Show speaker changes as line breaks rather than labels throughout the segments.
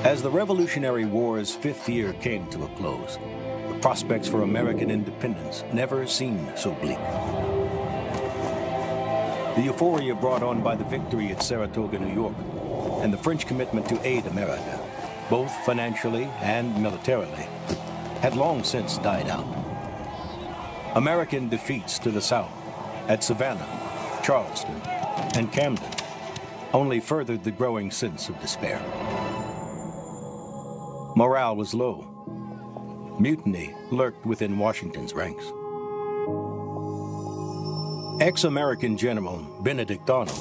As the Revolutionary War's 5th year came to a close, the prospects for American independence never seemed so bleak. The euphoria brought on by the victory at Saratoga, New York, and the French commitment to aid America, both financially and militarily, had long since died out. American defeats to the south, at Savannah, Charleston, and Camden, only furthered the growing sense of despair. Morale was low. Mutiny lurked within Washington's ranks. Ex-American General Benedict Arnold,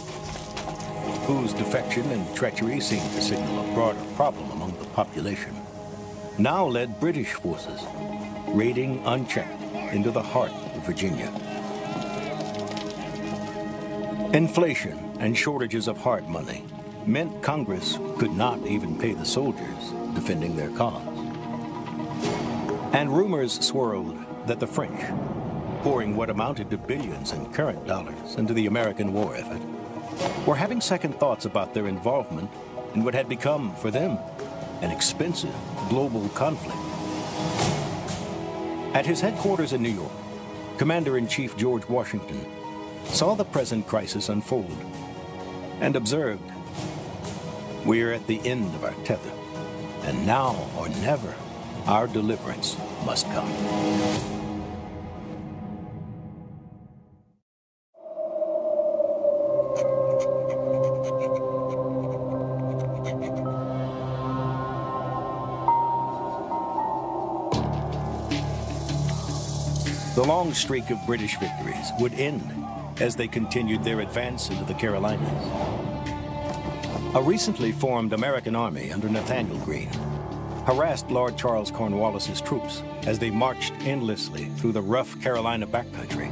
whose defection and treachery seemed to signal a broader problem among the population, now led British forces, raiding unchecked into the heart of Virginia. Inflation and shortages of hard money meant Congress could not even pay the soldiers defending their cause. And rumors swirled that the French, pouring what amounted to billions in current dollars into the American war effort, were having second thoughts about their involvement in what had become, for them, an expensive global conflict. At his headquarters in New York, Commander-in-Chief George Washington saw the present crisis unfold and observed, "We're at the end of our tether, and now or never, our deliverance must come." The long streak of British victories would end as they continued their advance into the Carolinas. A recently formed American army under Nathaniel Greene harassed Lord Charles Cornwallis's troops as they marched endlessly through the rough Carolina backcountry.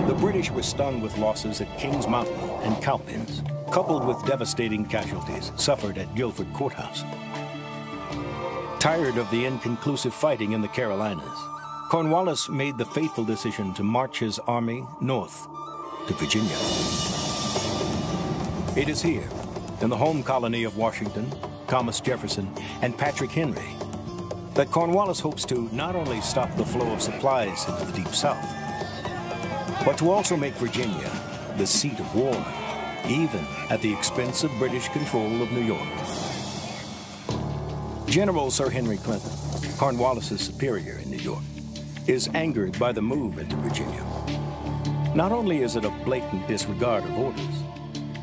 The British were stung with losses at Kings Mountain and Cowpens, coupled with devastating casualties suffered at Guilford Courthouse. Tired of the inconclusive fighting in the Carolinas, Cornwallis made the fateful decision to march his army north to Virginia. It is here, in the home colony of Washington, Thomas Jefferson, and Patrick Henry, that Cornwallis hopes to not only stop the flow of supplies into the Deep South, but to also make Virginia the seat of war, even at the expense of British control of New York. General Sir Henry Clinton, Cornwallis's superior in New York, is angered by the move into Virginia. Not only is it a blatant disregard of orders,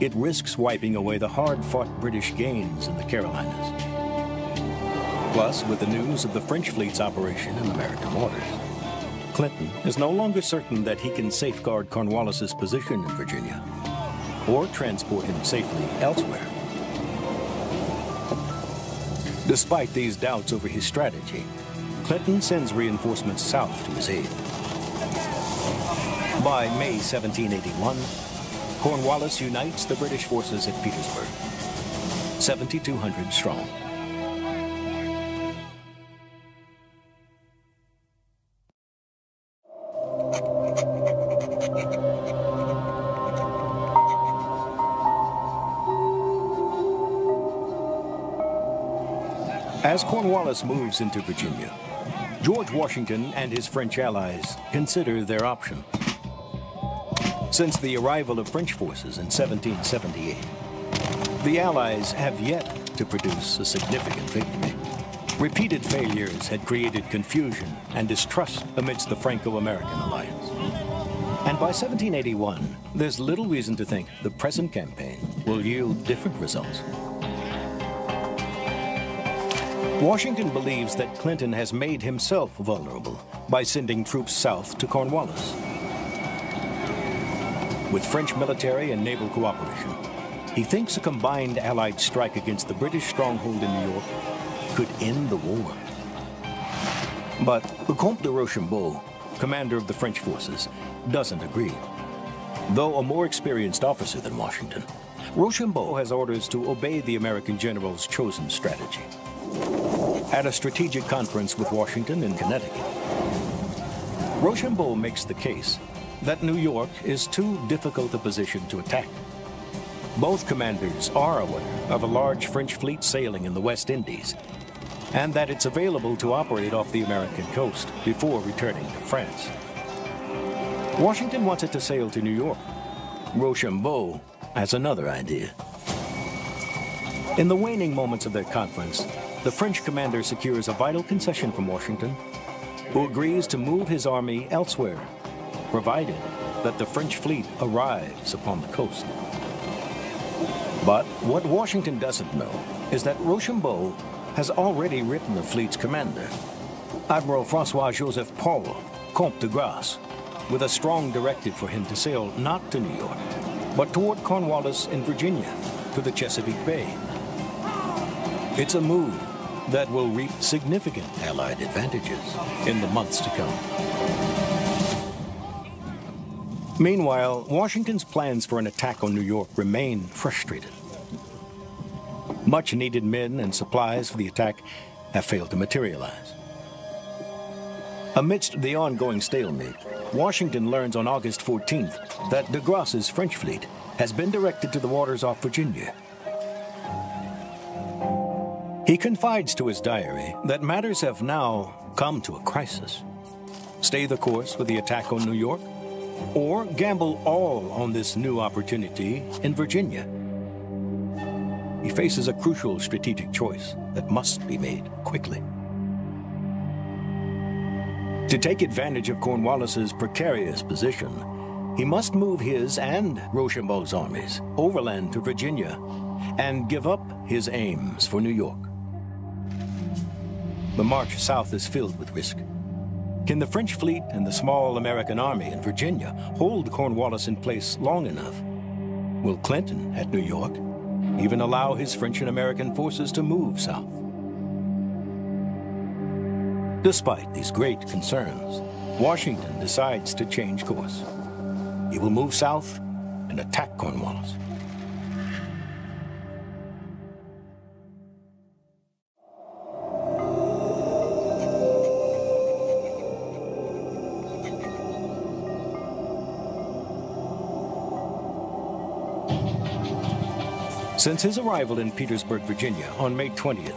it risks wiping away the hard-fought British gains in the Carolinas. Plus, with the news of the French fleet's operation in American waters, Clinton is no longer certain that he can safeguard Cornwallis's position in Virginia or transport him safely elsewhere. Despite these doubts over his strategy, Clinton sends reinforcements south to his aid. By May 1781, Cornwallis unites the British forces at Petersburg, 7,200 strong. As Cornwallis moves into Virginia, George Washington and his French allies consider their options. Since the arrival of French forces in 1778, the Allies have yet to produce a significant victory. Repeated failures had created confusion and distrust amidst the Franco-American alliance. And by 1781, there's little reason to think the present campaign will yield different results. Washington believes that Clinton has made himself vulnerable by sending troops south to Cornwallis. With French military and naval cooperation, he thinks a combined Allied strike against the British stronghold in New York could end the war. But the Comte de Rochambeau, commander of the French forces, doesn't agree. Though a more experienced officer than Washington, Rochambeau has orders to obey the American general's chosen strategy. At a strategic conference with Washington in Connecticut, Rochambeau makes the case that New York is too difficult a position to attack. Both commanders are aware of a large French fleet sailing in the West Indies, and that it's available to operate off the American coast before returning to France. Washington wants it to sail to New York. Rochambeau has another idea. In the waning moments of their conference, the French commander secures a vital concession from Washington, who agrees to move his army elsewhere, provided that the French fleet arrives upon the coast. But what Washington doesn't know is that Rochambeau has already written the fleet's commander, Admiral François-Joseph Paul, Comte de Grasse, with a strong directive for him to sail not to New York, but toward Cornwallis in Virginia, to the Chesapeake Bay. It's a move that will reap significant Allied advantages in the months to come. Meanwhile, Washington's plans for an attack on New York remain frustrated. Much-needed men and supplies for the attack have failed to materialize. Amidst the ongoing stalemate, Washington learns on August 14th that de Grasse's French fleet has been directed to the waters off Virginia. He confides to his diary that matters have now come to a crisis. Stay the course with the attack on New York, or gamble all on this new opportunity in Virginia. He faces a crucial strategic choice that must be made quickly. To take advantage of Cornwallis's precarious position, he must move his and Rochambeau's armies overland to Virginia and give up his aims for New York. The march south is filled with risk. Can the French fleet and the small American army in Virginia hold Cornwallis in place long enough? Will Clinton, at New York, even allow his French and American forces to move south? Despite these great concerns, Washington decides to change course. He will move south and attack Cornwallis. Since his arrival in Petersburg, Virginia on May 20th,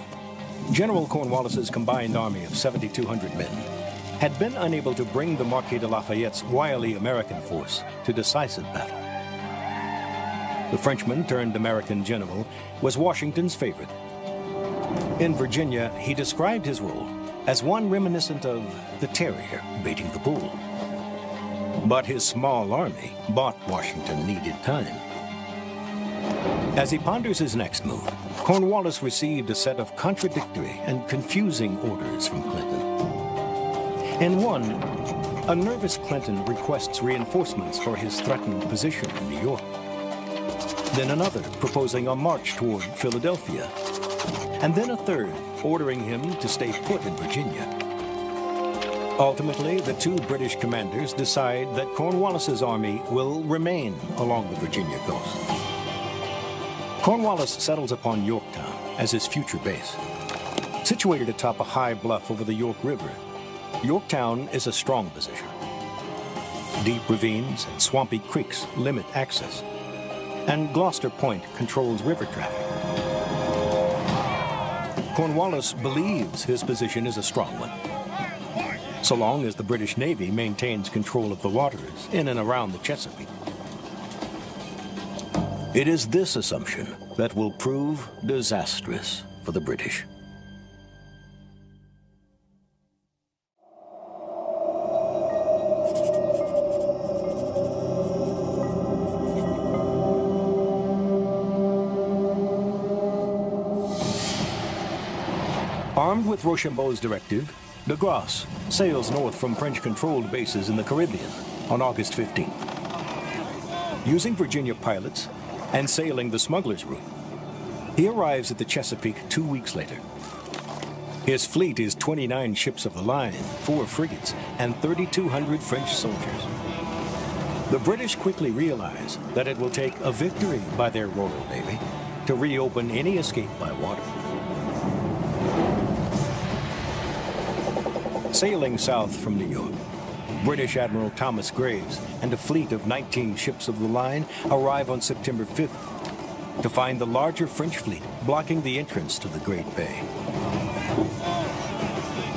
General Cornwallis's combined army of 7,200 men had been unable to bring the Marquis de Lafayette's wily American force to decisive battle. The Frenchman-turned-American general was Washington's favorite. In Virginia, he described his role as one reminiscent of the terrier baiting the bull. But his small army bought Washington needed time. As he ponders his next move, Cornwallis received a set of contradictory and confusing orders from Clinton. In one, a nervous Clinton requests reinforcements for his threatened position in New York. Then another proposing a march toward Philadelphia. And then a third ordering him to stay put in Virginia. Ultimately, the two British commanders decide that Cornwallis's army will remain along the Virginia coast. Cornwallis settles upon Yorktown as his future base. Situated atop a high bluff over the York River, Yorktown is a strong position. Deep ravines and swampy creeks limit access, and Gloucester Point controls river traffic. Cornwallis believes his position is a strong one, so long as the British Navy maintains control of the waters in and around the Chesapeake. It is this assumption that will prove disastrous for the British. Armed with Rochambeau's directive, de Grasse sails north from French-controlled bases in the Caribbean on August 15th. Using Virginia pilots and sailing the smuggler's route, he arrives at the Chesapeake 2 weeks later. His fleet is 29 ships of the line, 4 frigates, and 3,200 French soldiers. The British quickly realize that it will take a victory by their Royal Navy to reopen any escape by water. Sailing south from New York, British Admiral Thomas Graves and a fleet of 19 ships of the line arrive on September 5th to find the larger French fleet blocking the entrance to the Great Bay.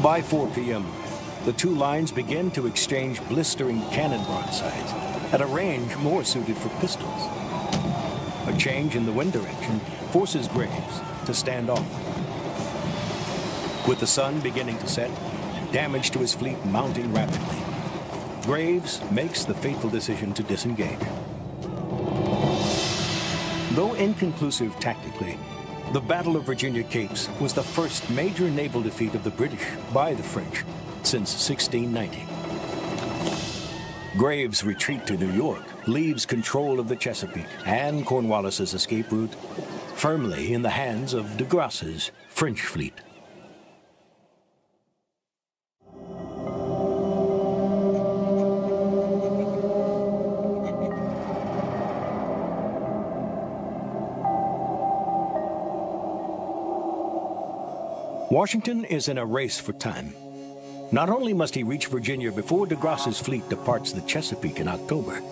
By 4 p.m., the two lines begin to exchange blistering cannon broadsides at a range more suited for pistols. A change in the wind direction forces Graves to stand off. With the sun beginning to set and damage to his fleet mounting rapidly, Graves makes the fateful decision to disengage. Though inconclusive tactically, the Battle of Virginia Capes was the first major naval defeat of the British by the French since 1690. Graves' retreat to New York leaves control of the Chesapeake and Cornwallis's escape route firmly in the hands of de Grasse's French fleet. Washington is in a race for time. Not only must he reach Virginia before de Grasse's fleet departs the Chesapeake in October,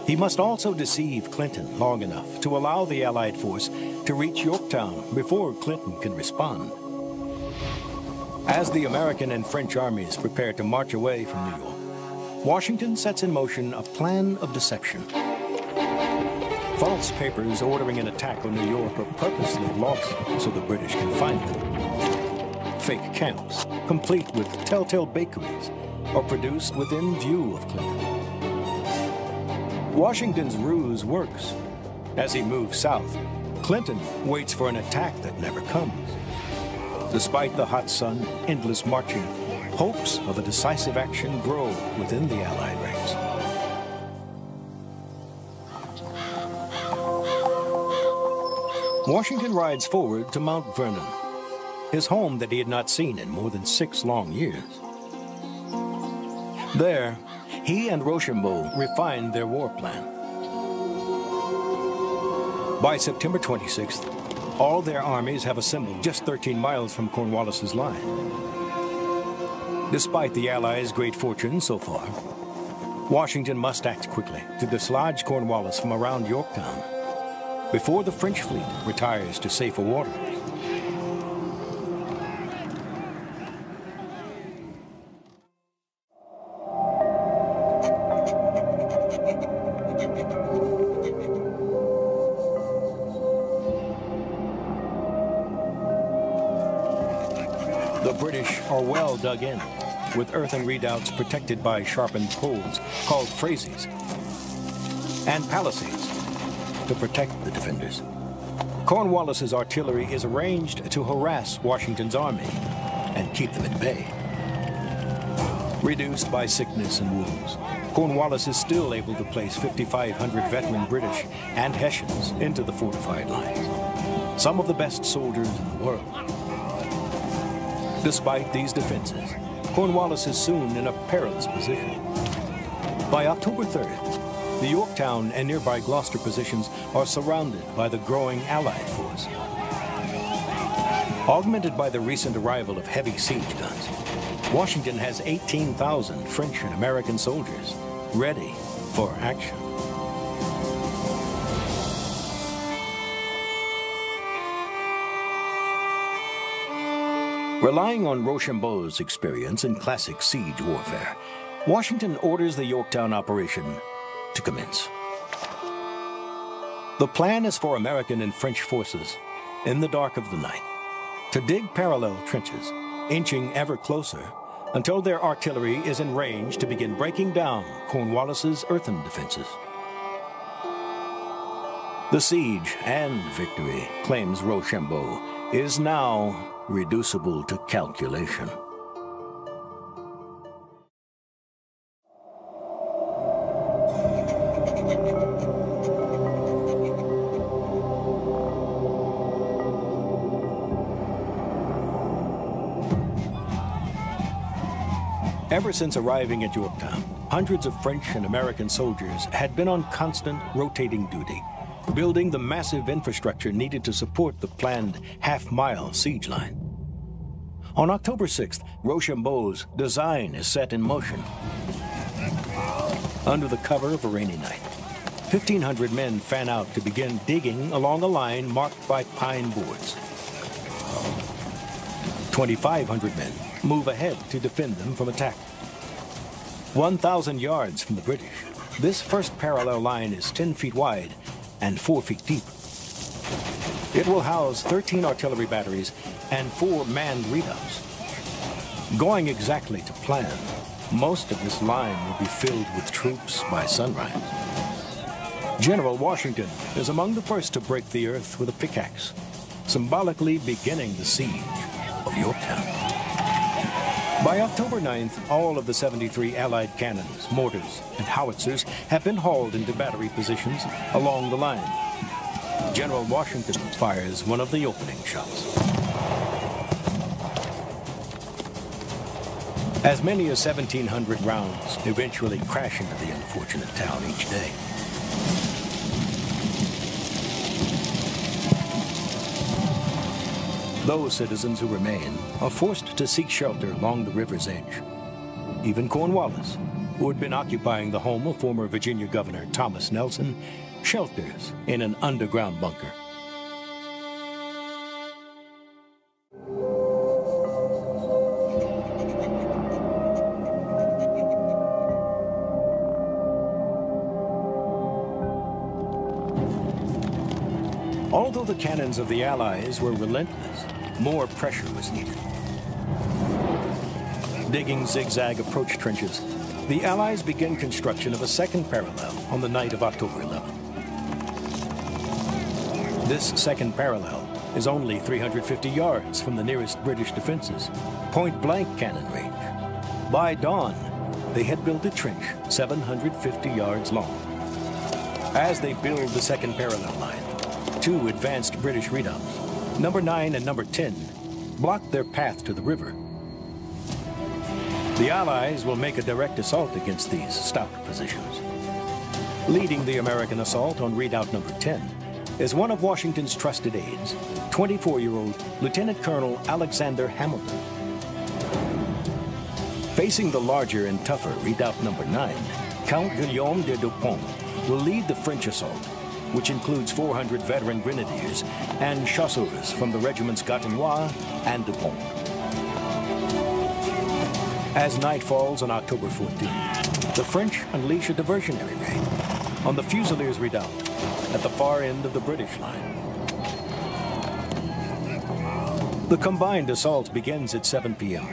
he must also deceive Clinton long enough to allow the Allied force to reach Yorktown before Clinton can respond. As the American and French armies prepare to march away from New York, Washington sets in motion a plan of deception. False papers ordering an attack on New York are purposely lost so the British can find them. Fake camps, complete with telltale bakeries, are produced within view of Clinton. Washington's ruse works. As he moves south, Clinton waits for an attack that never comes. Despite the hot sun, endless marching, hopes of a decisive action grow within the Allied ranks. Washington rides forward to Mount Vernon, his home that he had not seen in more than 6 long years. There, he and Rochambeau refined their war plan. By September 26th, all their armies have assembled just 13 miles from Cornwallis's line. Despite the Allies' great fortune so far, Washington must act quickly to dislodge Cornwallis from around Yorktown before the French fleet retires to safer waters. The British are well dug in, with earthen redoubts protected by sharpened poles called phrases, and palisades to protect the defenders. Cornwallis's artillery is arranged to harass Washington's army and keep them at bay. Reduced by sickness and wounds, Cornwallis is still able to place 5,500 veteran British and Hessians into the fortified lines, some of the best soldiers in the world. Despite these defenses, Cornwallis is soon in a perilous position. By October 3rd, the Yorktown and nearby Gloucester positions are surrounded by the growing Allied force. Augmented by the recent arrival of heavy siege guns, Washington has 18,000 French and American soldiers ready for action. Relying on Rochambeau's experience in classic siege warfare, Washington orders the Yorktown operation to commence. The plan is for American and French forces, in the dark of the night, to dig parallel trenches, inching ever closer until their artillery is in range to begin breaking down Cornwallis's earthen defenses. The siege and victory, claims Rochambeau, is now reducible to calculation. Ever since arriving at Yorktown, hundreds of French and American soldiers had been on constant rotating duty, building the massive infrastructure needed to support the planned half-mile siege line. On October 6th, Rochambeau's design is set in motion. Under the cover of a rainy night, 1,500 men fan out to begin digging along a line marked by pine boards. 2,500 men move ahead to defend them from attack. 1,000 yards from the British, this first parallel line is 10 feet wide and 4 feet deep. It will house 13 artillery batteries and 4 manned redoubts. Going exactly to plan, most of this line will be filled with troops by sunrise. General Washington is among the first to break the earth with a pickaxe, symbolically beginning the siege of Yorktown. By October 9th, all of the 73 Allied cannons, mortars, and howitzers have been hauled into battery positions along the line. General Washington fires one of the opening shots. As many as 1,700 rounds eventually crash into the unfortunate town each day. Those citizens who remain are forced to seek shelter along the river's edge. Even Cornwallis, who had been occupying the home of former Virginia Governor Thomas Nelson, shelters in an underground bunker. Although the cannons of the Allies were relentless, more pressure was needed. Digging zigzag approach trenches, the Allies began construction of a second parallel on the night of October 11th. This second parallel is only 350 yards from the nearest British defenses, point-blank cannon range. By dawn, they had built a trench 750 yards long. As they build the second parallel line, 2 advanced British redoubts, number 9 and number 10, blocked their path to the river. The Allies will make a direct assault against these stout positions. Leading the American assault on redoubt number 10 is one of Washington's trusted aides, 24-year-old Lieutenant Colonel Alexander Hamilton. Facing the larger and tougher redoubt number 9, Count Guillaume de Dupont will lead the French assault, which includes 400 veteran grenadiers and chasseurs from the regiments Gatinois and Dupont. As night falls on October 14th, the French unleash a diversionary raid on the Fusiliers Redoubt at the far end of the British line. The combined assault begins at 7 p.m.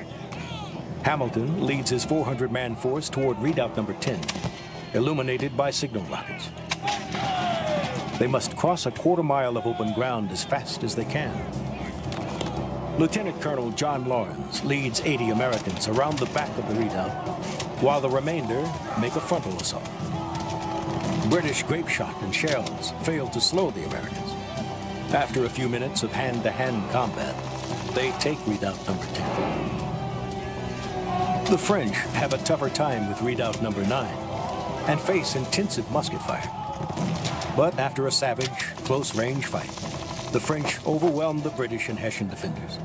Hamilton leads his 400-man force toward redoubt number 10, illuminated by signal rockets. They must cross a quarter-mile of open ground as fast as they can. Lieutenant Colonel John Lawrence leads 80 Americans around the back of the redoubt, while the remainder make a frontal assault. British grape shot and shells fail to slow the Americans. After a few minutes of hand-to-hand combat, they take redoubt number 10. The French have a tougher time with redoubt number 9 and face intensive musket fire. But after a savage, close-range fight, the French overwhelm the British and Hessian defenders.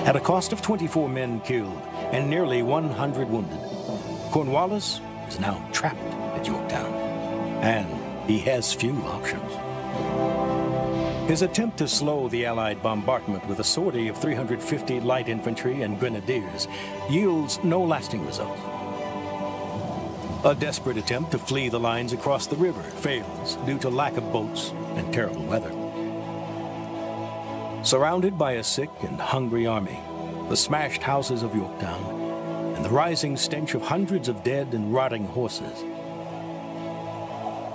At a cost of 24 men killed and nearly 100 wounded, Cornwallis is now trapped at Yorktown, and he has few options. His attempt to slow the Allied bombardment with a sortie of 350 light infantry and grenadiers yields no lasting results. A desperate attempt to flee the lines across the river fails due to lack of boats and terrible weather. Surrounded by a sick and hungry army, the smashed houses of Yorktown, and the rising stench of hundreds of dead and rotting horses,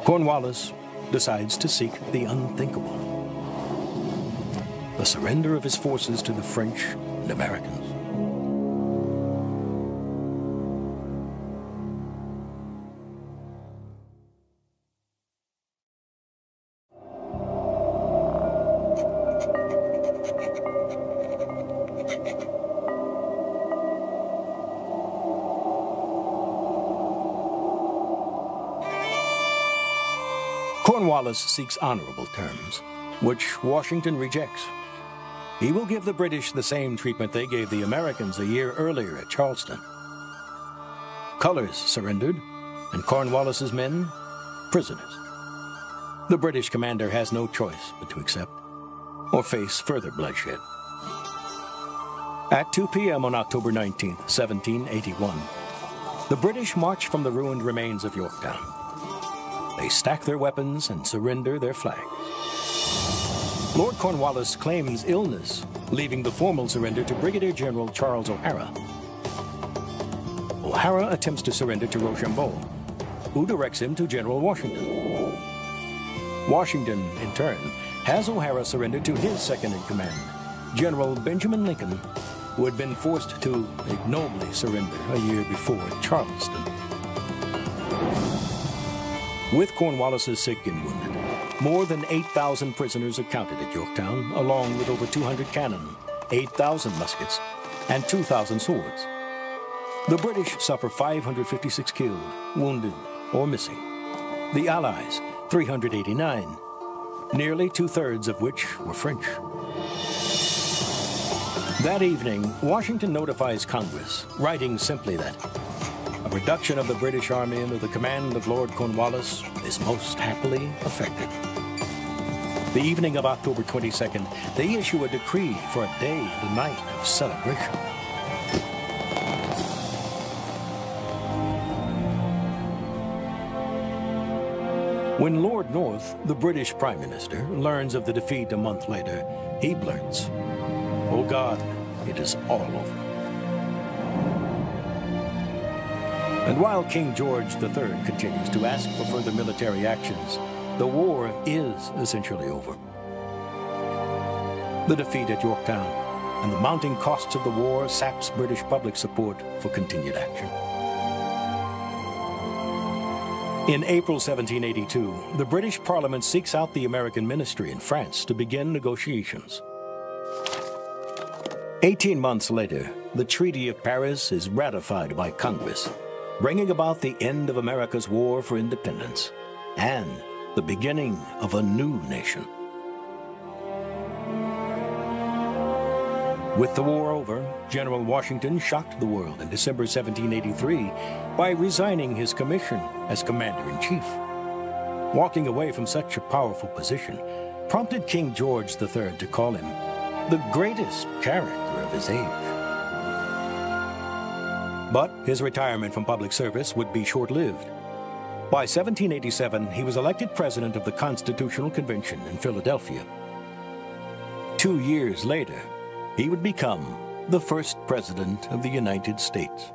Cornwallis decides to seek the unthinkable: the surrender of his forces to the French and Americans. Cornwallis seeks honorable terms, which Washington rejects. He will give the British the same treatment they gave the Americans a year earlier at Charleston. colors surrendered, and Cornwallis's men, prisoners. The British commander has no choice but to accept or face further bloodshed. At 2 p.m. on October 19, 1781, the British march from the ruined remains of Yorktown. They stack their weapons and surrender their flags. Lord Cornwallis claims illness, leaving the formal surrender to Brigadier General Charles O'Hara. O'Hara attempts to surrender to Rochambeau, who directs him to General Washington. Washington, in turn, has O'Hara surrender to his second-in-command, General Benjamin Lincoln, who had been forced to ignobly surrender a year before at Charleston. With Cornwallis's sick and wounded, more than 8,000 prisoners are counted at Yorktown, along with over 200 cannon, 8,000 muskets, and 2,000 swords. The British suffer 556 killed, wounded, or missing. The Allies, 389, nearly two-thirds of which were French. That evening, Washington notifies Congress, writing simply that a reduction of the British Army under the command of Lord Cornwallis is most happily effected. The evening of October 22nd, they issue a decree for a day and a night of celebration. When Lord North, the British Prime Minister, learns of the defeat a month later, he blurts, "Oh God, it is all over." And while King George III continues to ask for further military actions, the war is essentially over. The defeat at Yorktown and the mounting costs of the war saps British public support for continued action. In April 1782, the British Parliament seeks out the American ministry in France to begin negotiations. 18 months later, the Treaty of Paris is ratified by Congress, bringing about the end of America's war for independence and the beginning of a new nation. With the war over, General Washington shocked the world in December 1783 by resigning his commission as Commander-in-Chief. Walking away from such a powerful position prompted King George III to call him the greatest character of his age. But his retirement from public service would be short-lived. By 1787, he was elected president of the Constitutional Convention in Philadelphia. 2 years later, he would become the first president of the United States.